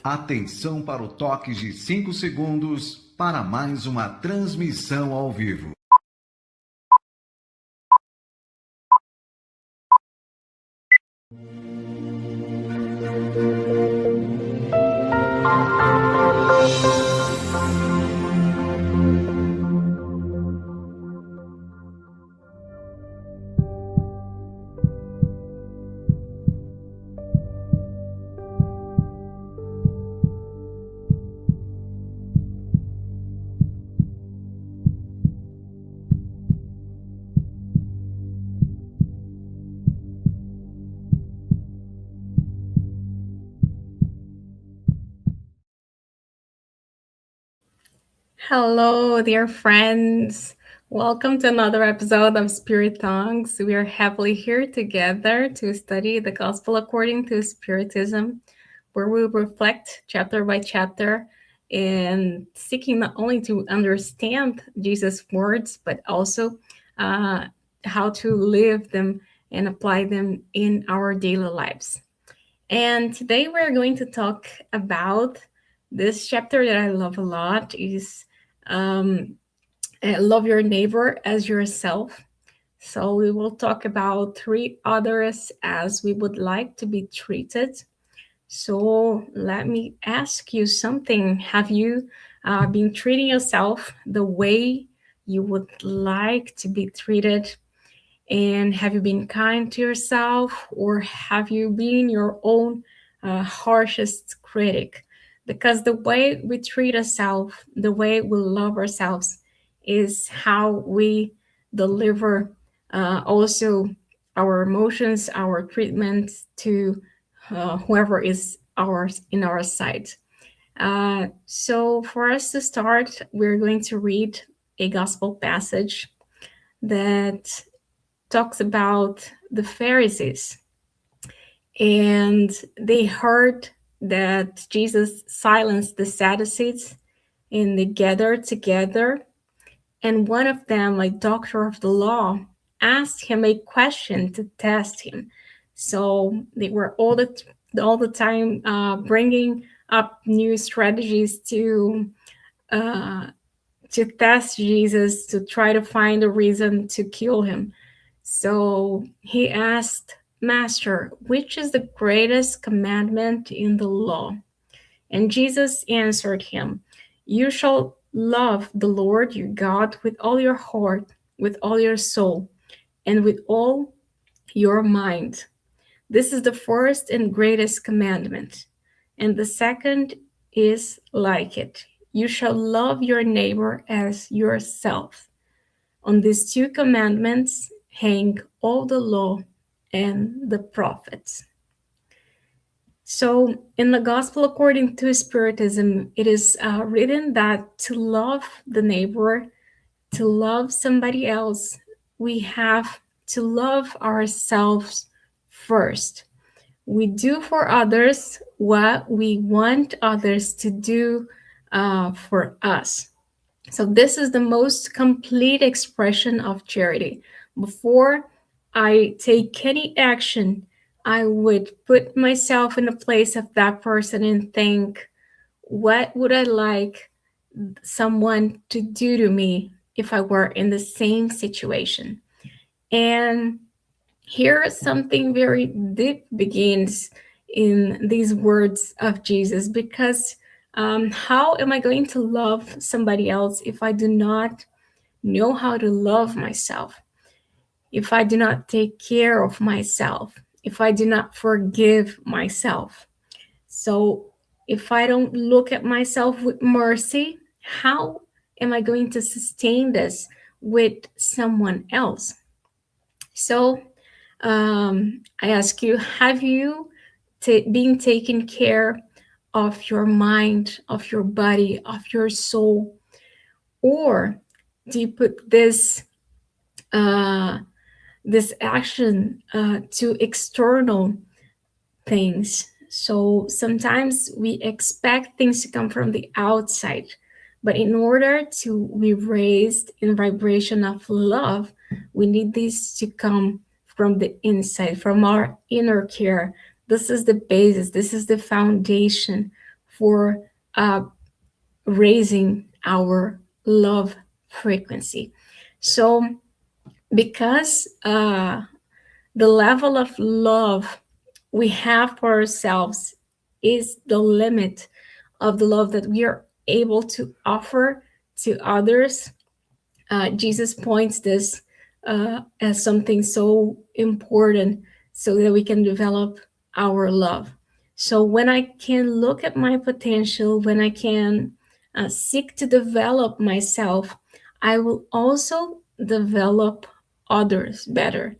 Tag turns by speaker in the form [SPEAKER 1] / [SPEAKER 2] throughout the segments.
[SPEAKER 1] Atenção para o toque de 5 segundos para mais uma transmissão ao vivo.
[SPEAKER 2] Hello, dear friends. Welcome to another episode of Spirit Tongues. We are happily here together to study the Gospel according to Spiritism, where we reflect chapter by chapter and seeking not only to understand Jesus' words, but also how to live them and apply them in our daily lives. And today we're going to talk about this chapter that I love a lot is love your neighbor as yourself. So we will talk about treat others as we would like to be treated. So let me ask you something. Have you been treating yourself the way you would like to be treated? And have you been kind to yourself, or have you been your own harshest critic? Because the way we treat ourselves, the way we love ourselves, is how we deliver also our emotions, our treatment to whoever is in our side. So for us to start, we're going to read a gospel passage that talks about the Pharisees. And they heard that Jesus silenced the Sadducees, and they gathered together. And one of them, a doctor of the law, asked him a question to test him. So they were all the time bringing up new strategies to test Jesus, to try to find a reason to kill him. So he asked, Master, which is the greatest commandment in the law? And Jesus answered him, You shall love the Lord your God with all your heart, with all your soul, and with all your mind. This is the first and greatest commandment. And the second is like it. You shall love your neighbor as yourself. On these two commandments hang all the law and the prophets. So in the Gospel according to Spiritism, it is written that to love the neighbor, to love somebody else, we have to love ourselves first. We do for others what we want others to do for us. So this is the most complete expression of charity. Before I take any action, I would put myself in the place of that person and think, what would I like someone to do to me if I were in the same situation? And here something very deep begins in these words of Jesus, because how am I going to love somebody else if I do not know how to love myself? If I do not take care of myself? If I do not forgive myself? So if I don't look at myself with mercy, how am I going to sustain this with someone else? So I ask you, have you been taking care of your mind, of your body, of your soul? Or do you put this action to external things? So sometimes we expect things to come from the outside, but in order to be raised in vibration of love, we need this to come from the inside, from our inner care. This is the basis, this is the foundation for raising our love frequency. So because the level of love we have for ourselves is the limit of the love that we are able to offer to others, Jesus points this as something so important so that we can develop our love. So when I can look at my potential, when I can seek to develop myself, I will also develop others better.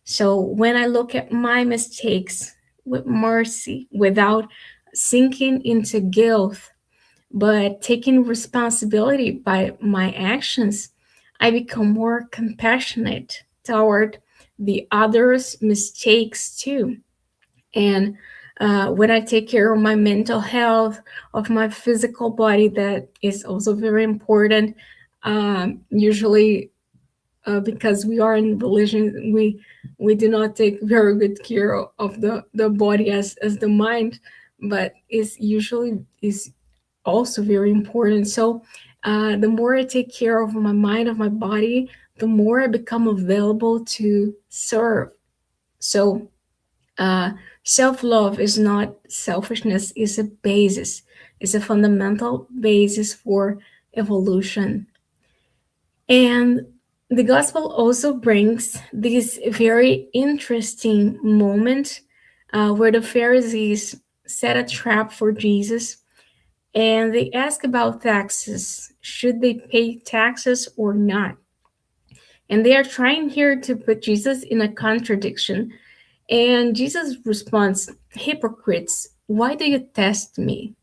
[SPEAKER 2] So when I look at my mistakes with mercy, without sinking into guilt, but taking responsibility by my actions, I become more compassionate toward the others' mistakes too. And when I take care of my mental health, of my physical body, that is also very important. Usually, because we are in religion, we do not take very good care of the body as the mind, but is usually is also very important. So the more I take care of my mind, of my body, the more I become available to serve. So self-love is not selfishness, it's a basis, it's a fundamental basis for evolution. And the gospel also brings this very interesting moment where the Pharisees set a trap for Jesus, and they ask about taxes. Should they pay taxes or not? And they are trying here to put Jesus in a contradiction. And Jesus responds, hypocrites, why do you test me?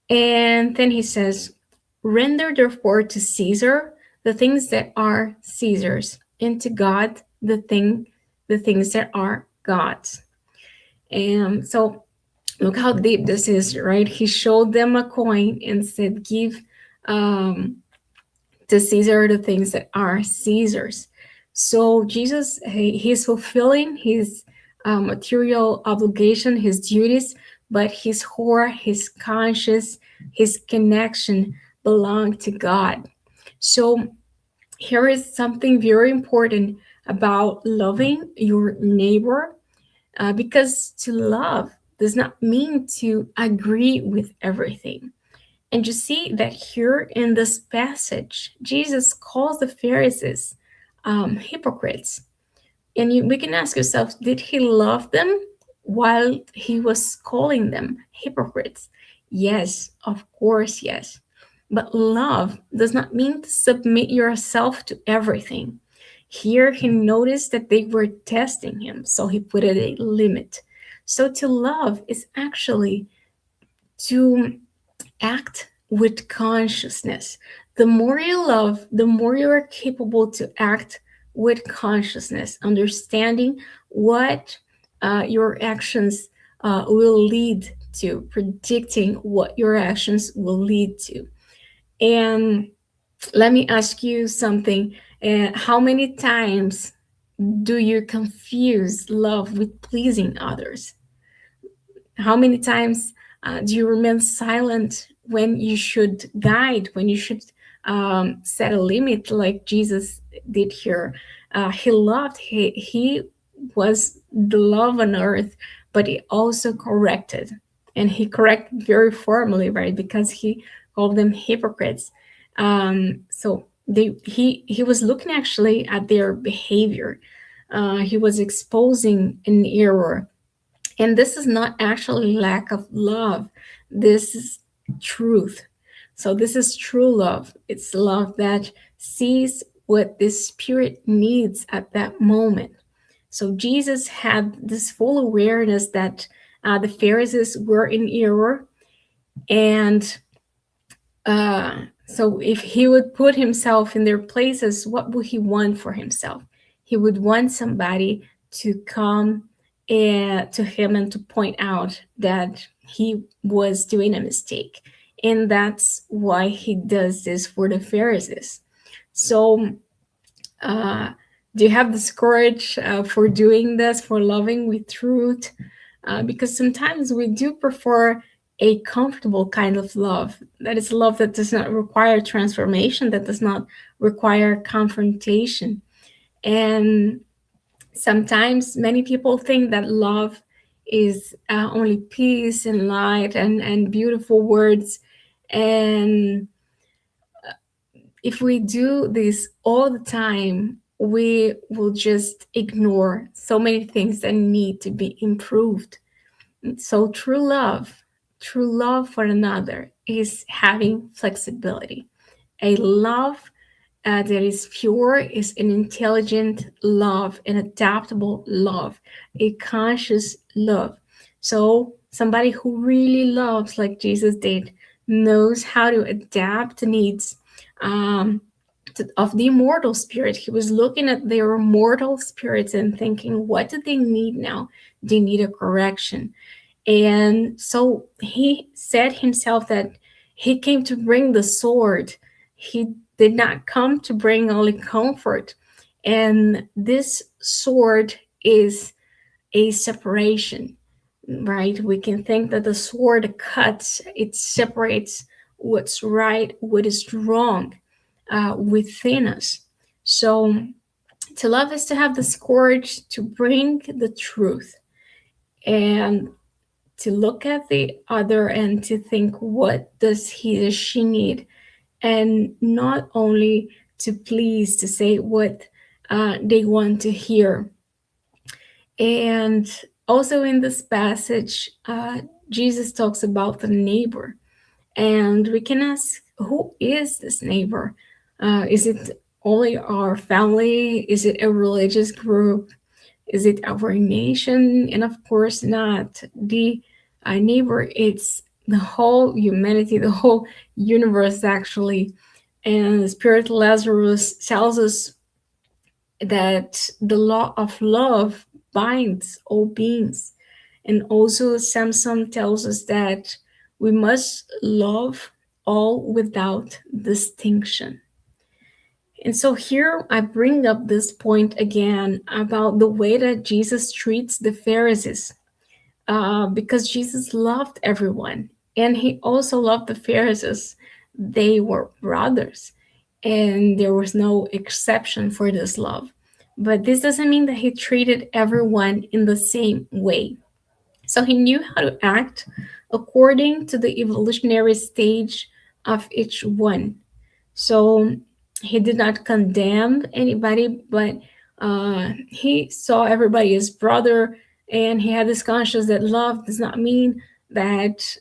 [SPEAKER 2] And then he says, render therefore to Caesar the things that are Caesar's, and to God the things that are God's. And so look how deep this is, right? He showed them a coin and said, give to Caesar the things that are Caesar's. So Jesus, he's fulfilling his material obligation, his duties, but his heart, his conscience, his connection belong to God. So here is something very important about loving your neighbor, because to love does not mean to agree with everything. And you see that here in this passage, Jesus calls the Pharisees hypocrites. And we can ask ourselves, did he love them while he was calling them hypocrites? Yes, of course, yes. But love does not mean to submit yourself to everything. Here he noticed that they were testing him, so he put it a limit. So to love is actually to act with consciousness. The more you love, the more you are capable to act with consciousness, understanding what your actions will lead to, predicting what your actions will lead to. And let me ask you something. How many times do you confuse love with pleasing others? How many times do you remain silent when you should guide, when you should set a limit, like Jesus did here? He loved, he was the love on earth, but he also corrected. And he corrected very formally, right? Because he called them hypocrites. So he was looking actually at their behavior. He was exposing an error. And this is not actually lack of love. This is truth. So this is true love. It's love that sees what the Spirit needs at that moment. So Jesus had this full awareness that the Pharisees were in error. And so if he would put himself in their places, what would he want for himself? He would want somebody to come to him and to point out that he was doing a mistake. And that's why he does this for the Pharisees. So do you have this courage for doing this, for loving with truth? Because sometimes we do prefer a comfortable kind of love. That is love that does not require transformation, that does not require confrontation. And sometimes many people think that love is only peace and light and beautiful words. And if we do this all the time, we will just ignore so many things that need to be improved. So true love for another is having flexibility. A love that is pure is an intelligent love, an adaptable love, a conscious love. So somebody who really loves like Jesus did knows how to adapt the needs um, of the immortal spirit. He was looking at their mortal spirits and thinking, what do they need now? They need a correction. And so he said himself that he came to bring the sword. He did not come to bring only comfort. And this sword is a separation, right? We can think that the sword cuts, it separates what's right, what is wrong within us. So to love is to have the courage to bring the truth and to look at the other and to think, what does he or she need? And not only to please, to say what they want to hear. And also in this passage, Jesus talks about the neighbor. And we can ask, who is this neighbor? Is it only our family? Is it a religious group? Is it our nation? And of course not. The neighbor, it's the whole humanity, the whole universe, actually. And the Spirit Lazarus tells us that the law of love binds all beings. And also, Samson tells us that we must love all without distinction. And so here I bring up this point again about the way that Jesus treats the Pharisees, because Jesus loved everyone and he also loved the Pharisees. They were brothers and there was no exception for this love. But this doesn't mean that he treated everyone in the same way. So he knew how to act according to the evolutionary stage of each one. So he did not condemn anybody, but he saw everybody as brother, and he had this conscience that love does not mean that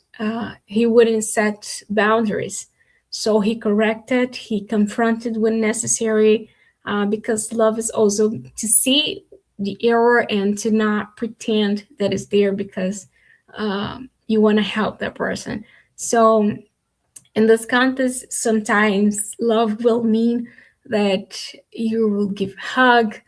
[SPEAKER 2] he wouldn't set boundaries. So he corrected, he confronted when necessary, because love is also to see the error and to not pretend that it's there because you want to help that person. So in this context, sometimes love will mean that you will give a hug,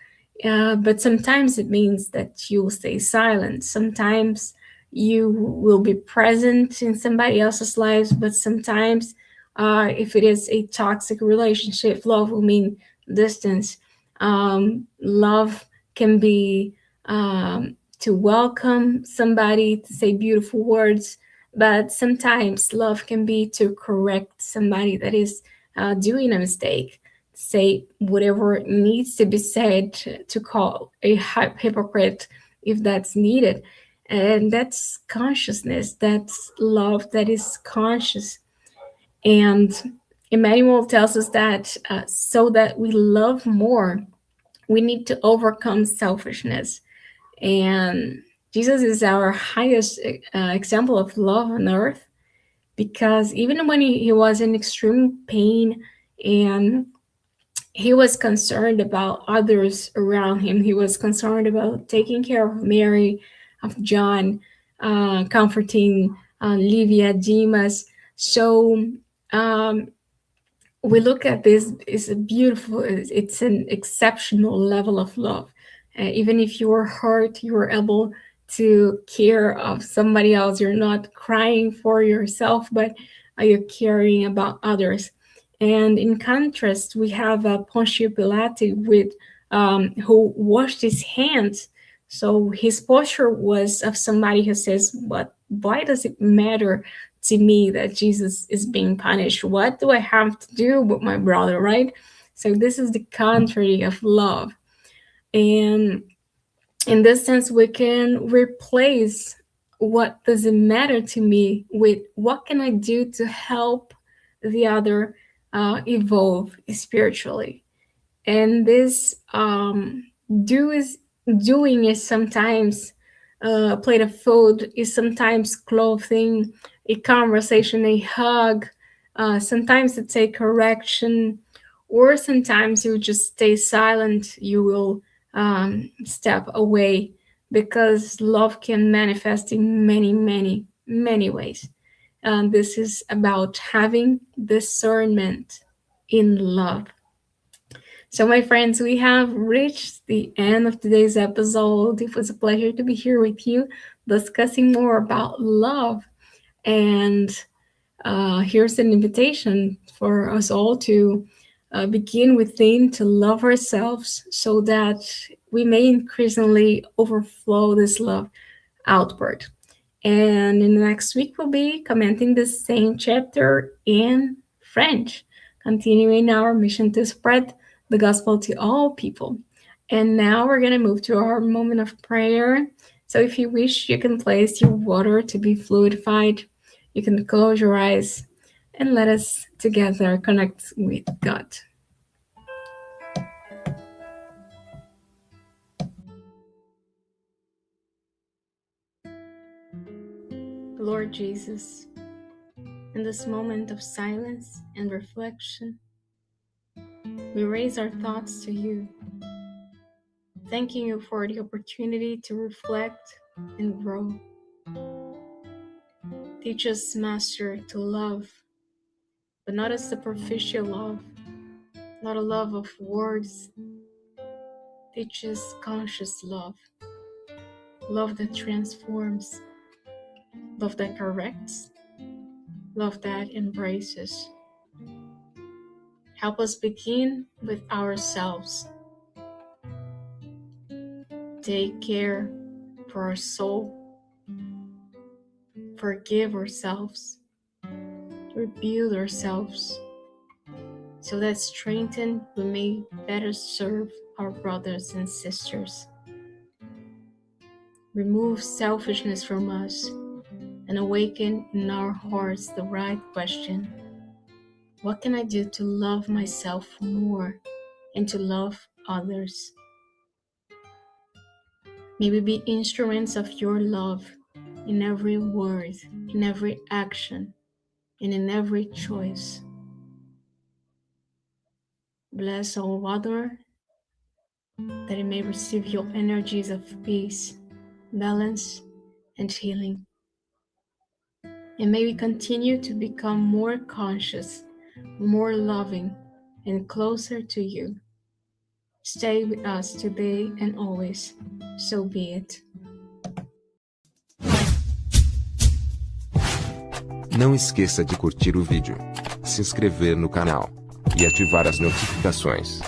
[SPEAKER 2] but sometimes it means that you will stay silent. Sometimes you will be present in somebody else's lives, but sometimes if it is a toxic relationship, love will mean distance. Love can be to welcome somebody, to say beautiful words, but sometimes love can be to correct somebody that is doing a mistake, say whatever needs to be said to call a hypocrite if that's needed. And that's consciousness, that's love that is conscious. And Emmanuel tells us that so that we love more, we need to overcome selfishness. And Jesus is our highest example of love on earth, because even when he was in extreme pain and he was concerned about others around him, he was concerned about taking care of Mary, of John, comforting Livia, Demas. So we look at this, it's a beautiful, it's an exceptional level of love. Even if you're hurt, you're able to care of somebody else. You're not crying for yourself, but you're caring about others. And in contrast, we have Pontius Pilate with who washed his hands So his posture was of somebody who says, why does it matter to me that Jesus is being punished? What do I have to do with my brother, right? So this is the contrary of love. And in this sense, we can replace what does it matter to me with what can I do to help the other evolve spiritually. And this doing is sometimes a plate of food, is sometimes clothing, a conversation, a hug. Sometimes it's a correction, or sometimes you just stay silent. You will step away, because love can manifest in many, many, many ways. This is about having discernment in love. So, my friends, we have reached the end of today's episode. It was a pleasure to be here with you, discussing more about love. And here's an invitation for us all to begin within, to love ourselves, so that we may increasingly overflow this love outward. And in the next week, we'll be commenting the same chapter in French, continuing our mission to spread the gospel to all people. And now we're going to move to our moment of prayer. So if you wish, you can place your water to be fluidified. You can close your eyes and let us together connect with God. Lord Jesus, in this moment of silence and reflection, we raise our thoughts to you, thanking you for the opportunity to reflect and grow. Teach us, Master, to love, but not a superficial love, not a love of words. Teach us conscious love, love that transforms, love that corrects, love that embraces. Help us begin with ourselves. Take care for our soul. Forgive ourselves. Rebuild ourselves, so that strengthened we may better serve our brothers and sisters. Remove selfishness from us and awaken in our hearts the right question: what can I do to love myself more and to love others? May we be instruments of your love in every word, in every action, and in every choice. Bless all water, that it may receive your energies of peace, balance, and healing. And may we continue to become more conscious, more loving, and closer to you. Stay with us today and always. So be it.
[SPEAKER 3] Não esqueça de curtir o vídeo, se inscrever no canal e ativar as notificações.